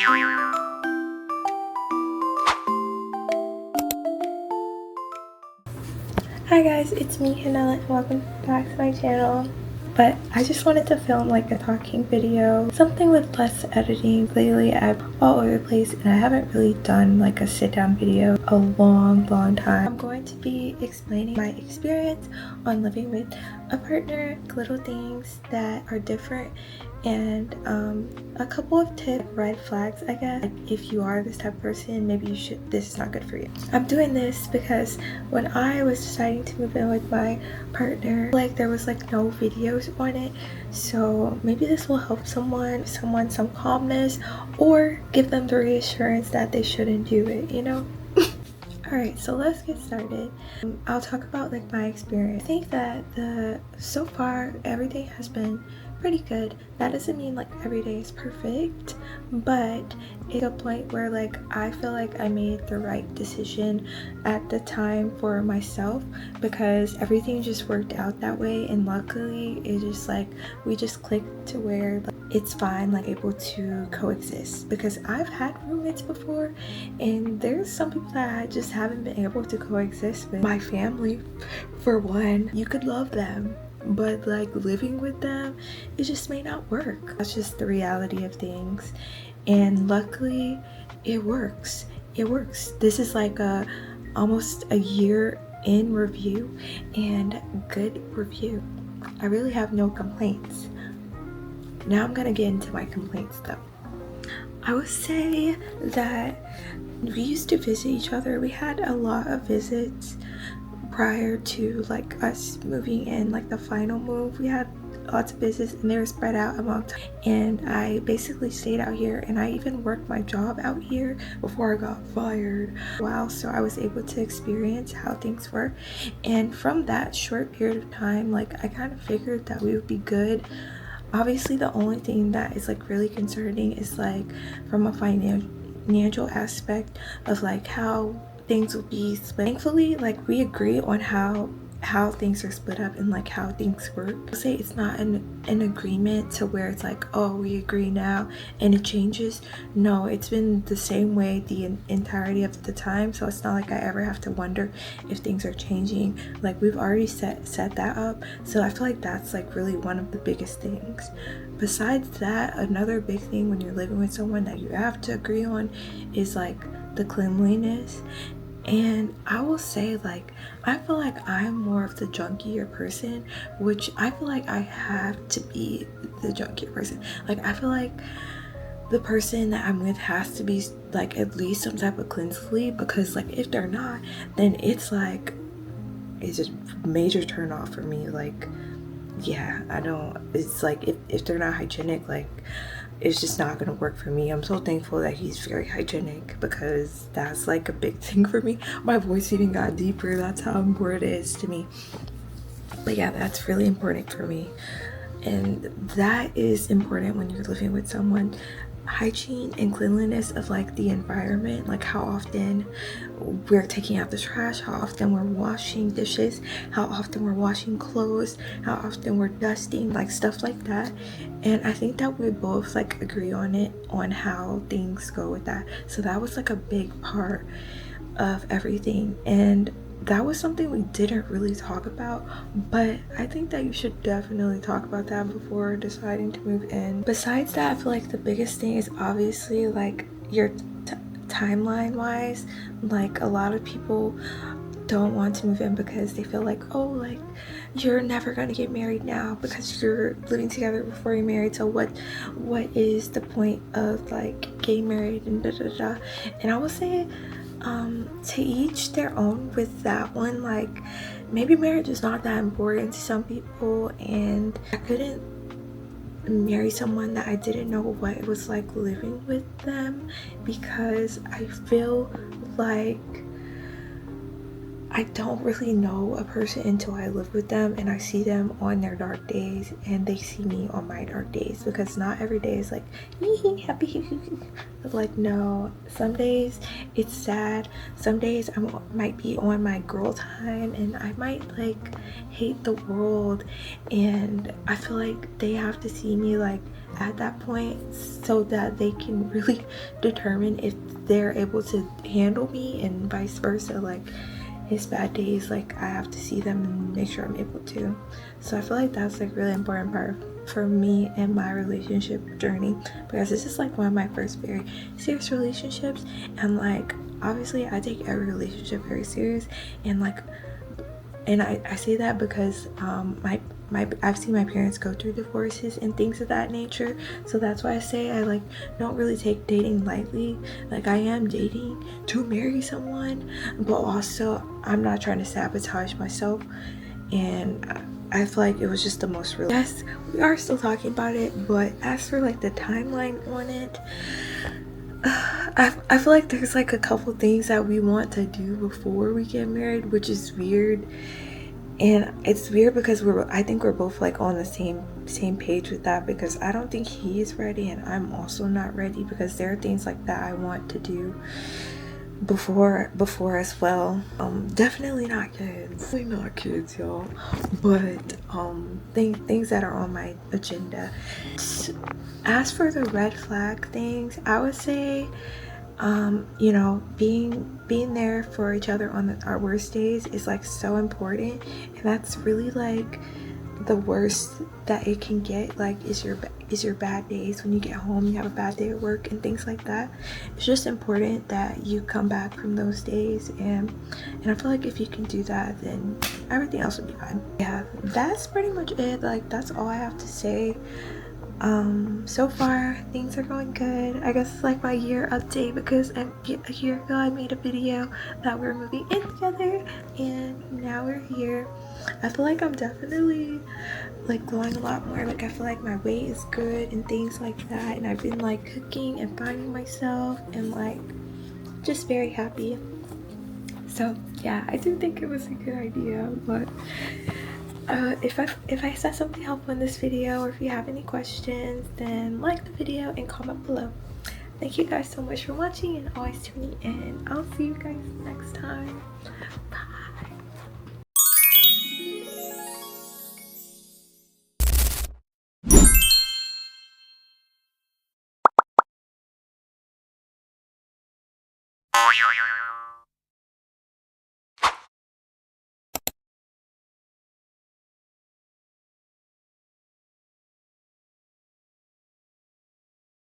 Hi guys, it's me, Hannah, and welcome back to my channel. But I just wanted to film like a talking video, something with less editing. Lately I'm all over the place and I haven't really done like a sit down video a long time. I'm going to be explaining my experience on living with a partner, little things that are different, and a couple of tips, red flags I guess. Like if you are this type of person, maybe you should, this is not good for you. I'm doing this because when I was deciding to move in with my partner, like there was like no videos on it, so maybe this will help someone some calmness, or give them the reassurance that they shouldn't do it, you know. Alright, so let's get started. I'll talk about like my experience. I think that so far everything has been pretty good. That doesn't mean like every day is perfect, but it's a point where like I feel like I made the right decision at the time for myself, because everything just worked out that way, and luckily it just like we just clicked to where like, it's fine, like able to coexist. Because I've had roommates before and there's some people that I just haven't been able to coexist with. My family, for one, you could love them, but like living with them, it just may not work. That's just the reality of things, and luckily it works. This is like almost a year in review, and good review. I really have no complaints. Now I'm gonna get into my complaints though. I would say that we used to visit each other. We had a lot of visits prior to like us moving in, like the final move. We had lots of visits and they were spread out among time, and I basically stayed out here, and I even worked my job out here before I got fired. Wow, so I was able to experience how things were, and from that short period of time, like I kind of figured that we would be good. Obviously the only thing that is like really concerning is like from a financial aspect of like how things will be split. Thankfully, like we agree on how things are split up and like how things work. I'll say it's not an agreement to where it's like, oh, we agree now and it changes. No, it's been the same way the entirety of the time, so it's not like I ever have to wonder if things are changing. Like we've already set that up, so I feel like that's like really one of the biggest things. Besides that, another big thing when you're living with someone that you have to agree on is like the cleanliness. And I will say, like, I feel like I'm more of the junkier person, which I feel like I have to be the junkier person. Like I feel like the person that I'm with has to be like at least some type of cleanly, because like if they're not, then it's like it's a major turn off for me. Like yeah, I don't, it's like if they're not hygienic, like it's just not gonna work for me. I'm so thankful that he's very hygienic, because that's like a big thing for me. My voice even got deeper. That's how important it is to me. But yeah, that's really important for me, and that is important when you're living with someone. Hygiene and cleanliness of like the environment, like how often we're taking out the trash, how often we're washing dishes, how often we're washing clothes, how often we're dusting, like stuff like that. And I think that we both like agree on it, on how things go with that. So that was like a big part of everything, and that was something we didn't really talk about, but I think that you should definitely talk about that before deciding to move in. Besides that, I feel like the biggest thing is obviously like your timeline wise. Like a lot of people don't want to move in because they feel like, oh, like you're never gonna get married now because you're living together before you're married, so what is the point of like getting married and and I will say to each their own with that one. Like maybe marriage is not that important to some people, and I couldn't marry someone that I didn't know what it was like living with them, because I feel like I don't really know a person until I live with them and I see them on their dark days and they see me on my dark days, because not every day is like happy. But like, no, some days it's sad, some days I might be on my girl time and I might like hate the world, and I feel like they have to see me like at that point so that they can really determine if they're able to handle me, and vice versa. Like his bad days, like I have to see them and make sure I'm able to. So I feel like that's like really important part for me and my relationship journey, because this is like one of my first very serious relationships, and like obviously I take every relationship very serious, and like, and I say that because I've seen my parents go through divorces and things of that nature, so that's why I say I like don't really take dating lightly. Like I am dating to marry someone, but also I'm not trying to sabotage myself, and I feel like it was just the most real. Yes, we are still talking about it, but as for like the timeline on it, I feel like there's like a couple things that we want to do before we get married, which is weird. And it's weird because I think we're both like on the same page with that, because I don't think he is ready and I'm also not ready, because there are things like that I want to do before as well. Definitely not kids, y'all, but things that are on my agenda. As for the red flag things, I would say you know, being there for each other on our worst days is like so important, and that's really like the worst that it can get. Like is your bad days when you get home, you have a bad day at work and things like that. It's just important that you come back from those days, and I feel like if you can do that, then everything else will be fine. Yeah, that's pretty much it. Like that's all I have to say. So far things are going good. I guess it's like my year update, because a year ago I made a video that we're moving in together and now we're here. I feel like I'm definitely like glowing a lot more. Like I feel like my weight is good and things like that, and I've been like cooking and finding myself and like just very happy. So yeah, I do think it was a good idea. But if I said something helpful in this video, or if you have any questions, then like the video and comment below. Thank you guys so much for watching and always tuning in. I'll see you guys next time. Bye.